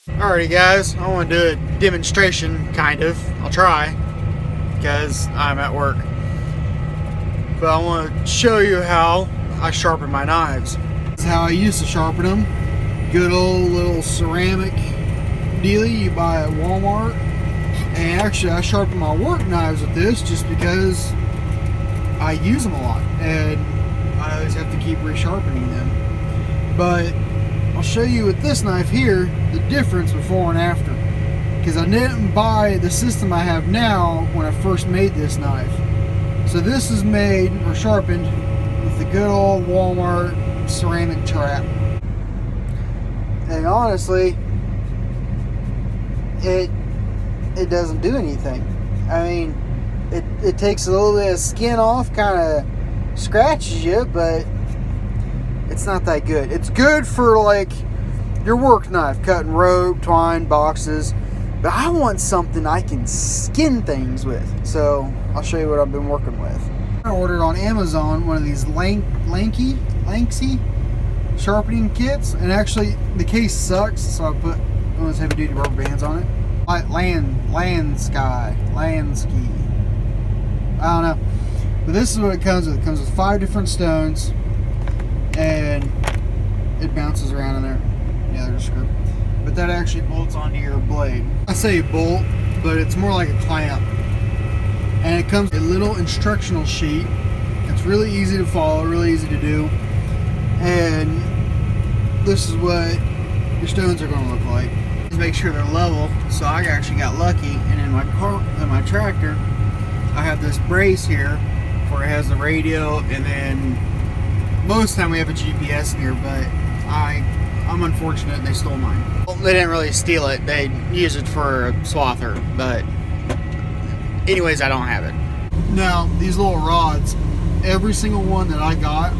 Alrighty guys, I want to do a demonstration, kind of. I'll try, because I'm at work. But I want to show you how I sharpen my knives. This is how I used to sharpen them. Good old little ceramic dealie you buy at Walmart. And actually I sharpen my work knives with this just because I use them a lot. And I always have to keep resharpening them. But I'll show you with this knife here the difference before and after, because I didn't buy the system I have now when I first made this knife. So this is made or sharpened with the good old Walmart ceramic trap, and honestly it doesn't do anything. I mean, it takes a little bit of skin off, kind of scratches you, but it's not that good. It's good for like your work knife, cutting rope, twine, boxes, but I want something I can skin things with. So I'll show you what I've been working with. I ordered on Amazon one of these LANSKY Sharpening kits, and actually the case sucks, so I put one of those heavy duty rubber bands on it. Like LANSKY, I don't know, but this is what it comes with. It comes with 5 different stones, and it bounces around in there. Yeah, there's a screw. But that actually bolts onto your blade. I say bolt, but it's more like a clamp. And it comes with a little instructional sheet. It's really easy to follow, really easy to do. And this is what your stones are going to look like. Just make sure they're level. So I actually got lucky, and in my car, in my tractor, I have this brace here where it has the radio, and then most of the time we have a GPS in here, but I'm unfortunate they stole mine. Well, they didn't really steal it, they used it for a swather, but anyways, I don't have it. Now, these little rods, every single one that I got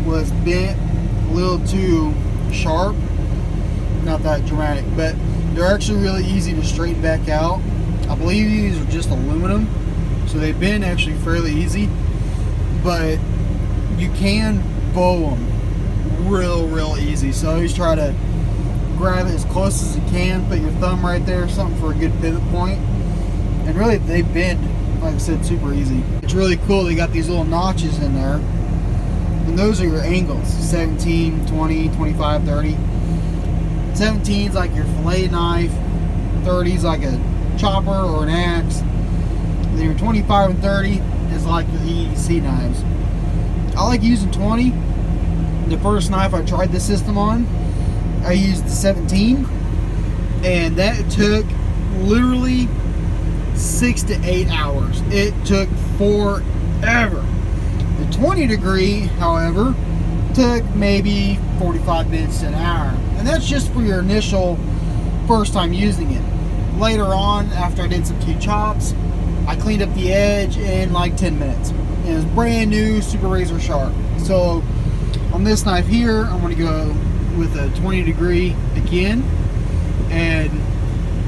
was bent a little too sharp. Not that dramatic, but they're actually really easy to straighten back out. I believe these are just aluminum, so they bend actually fairly easy, but you can bow them real easy. So always try to grab it as close as you can, put your thumb right there, something for a good pivot point, and really they bend, like I said, super easy. It's really cool. They got these little notches in there, and those are your angles: 17, 20, 25, 30. 17 is like your fillet knife, 30 is like a chopper or an axe, and then your 25 and 30 is like the EDC knives. I like using 20. The first knife I tried this system on, I used the 17, and that took literally 6 to 8 hours. It took forever. The 20 degree, however, took maybe 45 minutes to an hour, and that's just for your initial first time using it. Later on, after I did some 2 chops, I cleaned up the edge in like 10 minutes. And it was brand new, super razor sharp. So on this knife here, I'm going to go with a 20 degree again. And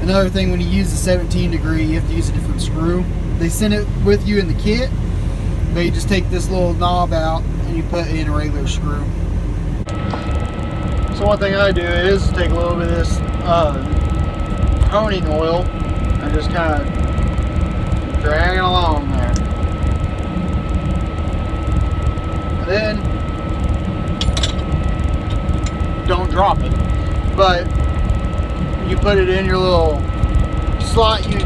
another thing, when you use the 17 degree, you have to use a different screw. They send it with you in the kit, but you just take this little knob out and you put in a regular screw. So one thing I do is take a little bit of this honing oil and just kind of drag it along there. And then don't drop it, but you put it in your little slot you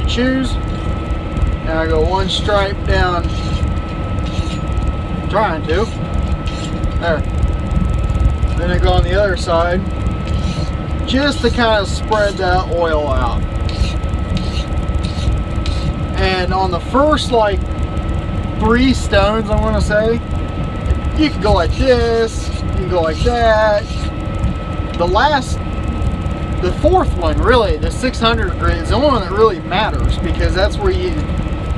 choose, and I go 1 stripe down, trying to, there. Then I go on the other side, just to kind of spread that oil out. And on the first like 3 stones, I'm going to say, you can go like this, you can go like that. The 4th one, really, the 600 degree, is the only one that really matters, because that's where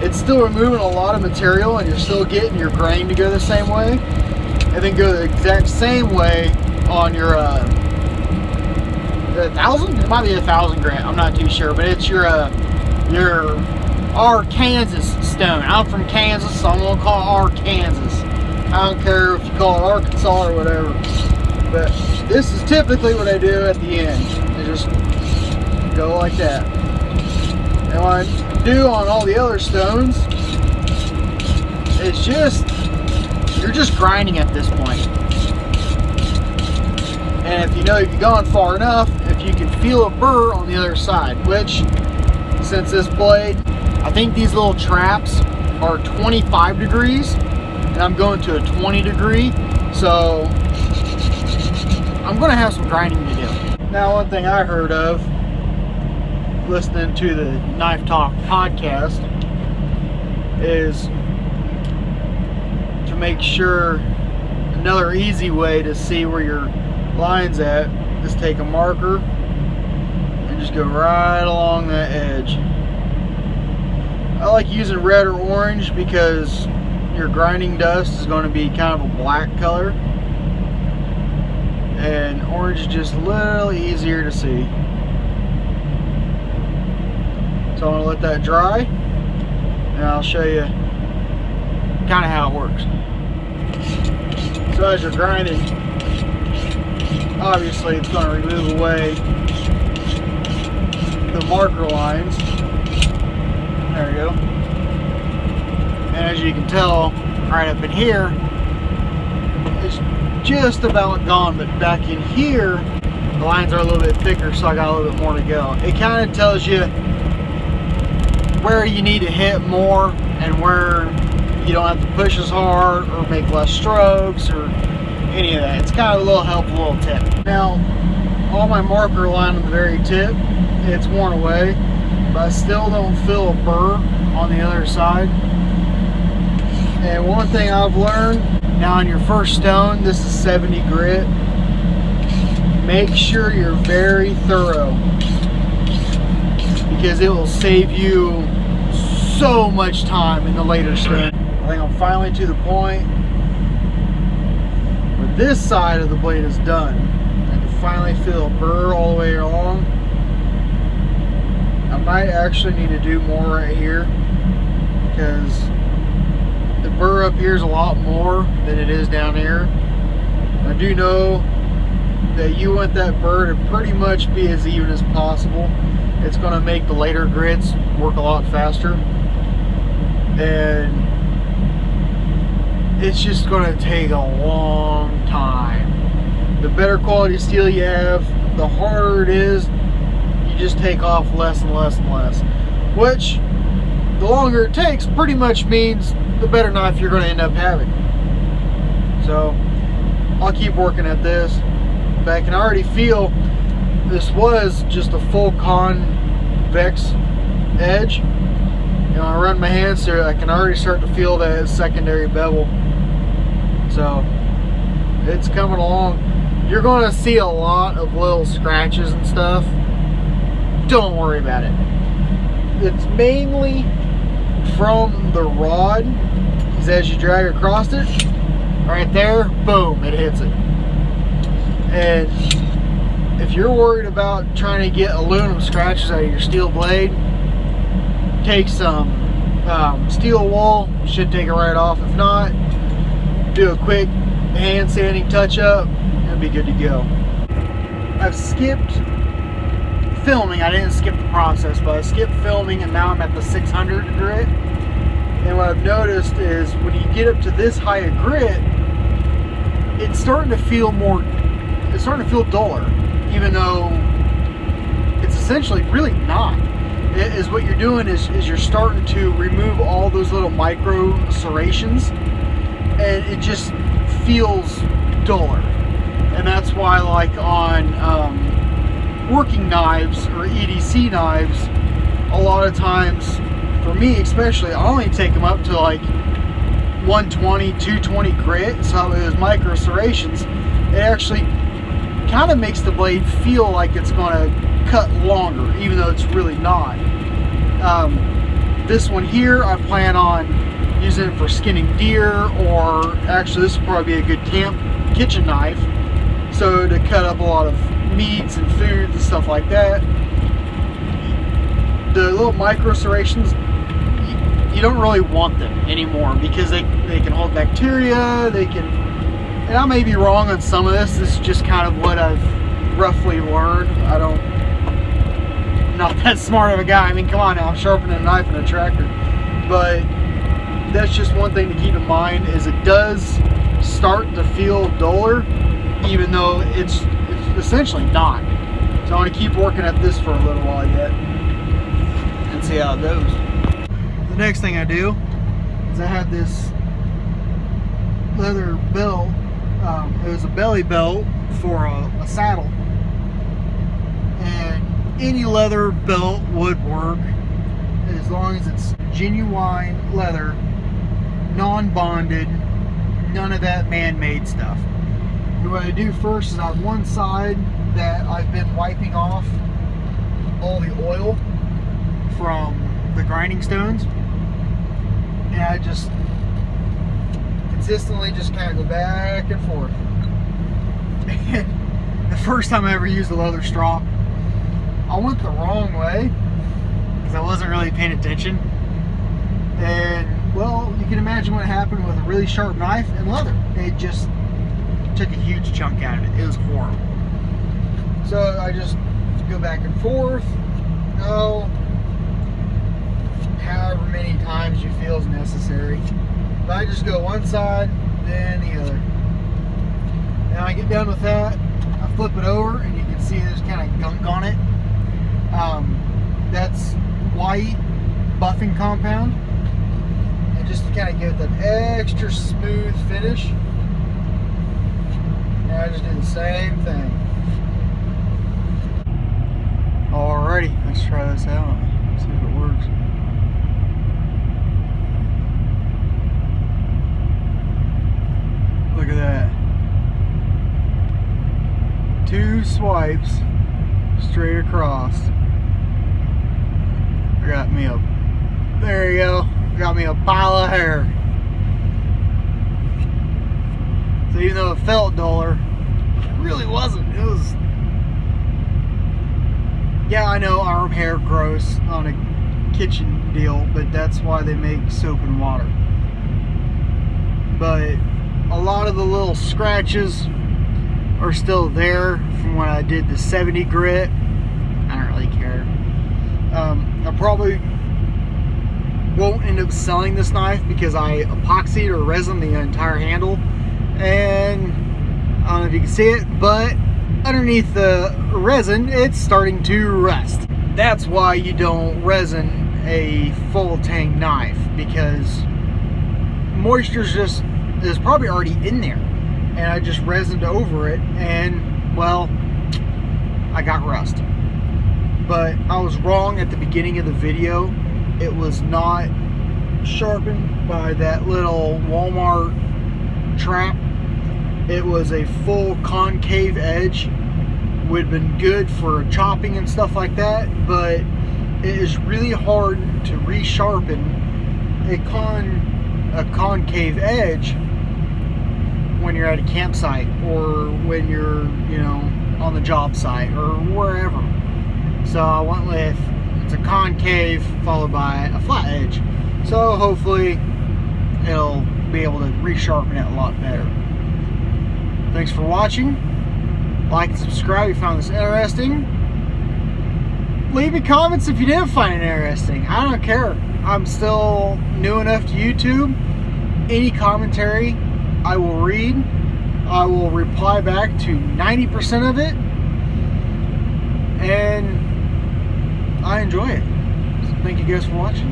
it's still removing a lot of material, and you're still getting your grain to go the same way, and then go the exact same way on your 1,000. It might be 1,000 grain. I'm not too sure, but it's your Arkansas stone. I'm from Kansas, so I'm gonna call it Arkansas. I don't care if you call it Arkansas or whatever. But this is typically what I do at the end. Is just go like that. And what I do on all the other stones is you're just grinding at this point. And if you've gone far enough, if you can feel a burr on the other side, which, since this blade, I think these little traps are 25 degrees, and I'm going to a 20 degree, so I'm gonna have some grinding to do. Now, one thing I heard of, listening to the Knife Talk podcast, is to make sure, another easy way to see where your line's at is take a marker and just go right along that edge. I like using red or orange because your grinding dust is going to be kind of a black color, and orange is just a little easier to see. So I'm going to let that dry and I'll show you kind of how it works. So as you're grinding, obviously it's going to remove away the marker lines. There we go. And as you can tell, right up in here, it's just about gone, but back in here, the lines are a little bit thicker, so I got a little bit more to go. It kind of tells you where you need to hit more and where you don't have to push as hard or make less strokes or any of that. It's kind of a little helpful little tip. Now, all my marker line on the very tip, it's worn away, but I still don't feel a burr on the other side. And one thing I've learned, now on your first stone, this is 70 grit, make sure you're very thorough, because it will save you so much time in the later stone. I think I'm finally to the point where this side of the blade is done. I can finally feel a burr all the way along. I might actually need to do more right here, because the burr up here is a lot more than it is down here. I do know that you want that burr to pretty much be as even as possible. It's going to make the later grits work a lot faster, and it's just going to take a long time. The better quality steel you have, the harder it is. You just take off less and less and less, which the longer it takes pretty much means the better knife you're going to end up having. So I'll keep working at this, but I can already feel this was just a full convex edge, and I run my hands through it, I can already start to feel that secondary bevel. So it's coming along. You're going to see a lot of little scratches and stuff. Don't worry about it. It's mainly from the rod, because as you drag across it, right there, boom, it hits it. And if you're worried about trying to get aluminum scratches out of your steel blade, take some steel wool, should take it right off. If not, do a quick hand sanding touch up, it'll be good to go. I've skipped filming. I didn't skip the process, but I skipped filming, and now I'm at the 600 grit. And what I've noticed is when you get up to this high a grit, it's starting to feel duller, even though it's essentially really not. What you're doing is you're starting to remove all those little micro serrations, and it just feels duller. And that's why, like on working knives or EDC knives, a lot of times, for me especially, I only take them up to like 120, 220 grit. So those micro serrations, it actually kind of makes the blade feel like it's going to cut longer, even though it's really not. This one here, I plan on using it for skinning deer, or actually this would probably be a good kitchen knife, so to cut up a lot of meats and foods and stuff like that. The little micro serrations, you don't really want them anymore, because they can hold bacteria, they can, and I may be wrong on some of this. This is just kind of what I've roughly learned. I don't not that smart of a guy. I mean, come on now, I'm sharpening a knife in a tractor. But that's just one thing to keep in mind, is it does start to feel duller, even though it's essentially not. So I want to keep working at this for a little while yet and see how it goes. The next thing I do is I have this leather belt. It was a belly belt for a saddle, and any leather belt would work as long as it's genuine leather, non-bonded, none of that man-made stuff. And what I do first is I have one side that I've been wiping off all the oil from the grinding stones, and I just consistently just kind of go back and forth. And the first time I ever used a leather strop, I went the wrong way because I wasn't really paying attention, and well, you can imagine what happened with a really sharp knife and leather. It just took a huge chunk out of it. It was horrible. So I just go back and forth, however many times you feel is necessary. But I just go one side, then the other. And I get done with that, I flip it over, and you can see there's kind of gunk on it. That's white buffing compound. And just to kind of give it that extra smooth finish. And I just do the same thing. Alrighty, let's try this out. See if it works. Look at that. 2 swipes straight across. Got me a, there you go. Got me a pile of hair. So even though it felt duller, it really wasn't. It was, yeah, I know arm hair grows on a kitchen deal, but that's why they make soap and water. But a lot of the little scratches are still there from when I did the 70 grit. I don't really care. I probably won't end up selling this knife because I epoxied or resin the entire handle, and I don't know if you can see it, but underneath the resin it's starting to rust. That's why you don't resin a full tang knife, because moisture is probably already in there, and I just resined over it, and well, I got rust. But I was wrong at the beginning of the video. It was not sharpened by that little Walmart trap. It was a full concave edge. Would have been good for chopping and stuff like that, but it is really hard to resharpen a concave edge when you're at a campsite or when you're, you know, on the job site or wherever. So I went with, it's a concave followed by a flat edge. So hopefully it'll be able to resharpen it a lot better. Thanks for watching. Like and subscribe if you found this interesting. Leave me comments if you didn't find it interesting. I don't care. I'm still new enough to YouTube. Any commentary I will read. I will reply back to 90% of it. And I enjoy it. So thank you guys for watching.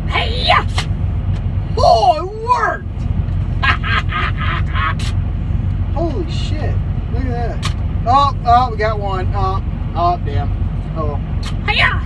Hey! Oh, it worked! Holy shit. Look at that. Oh, we got one. Oh, damn. Oh. Hiya!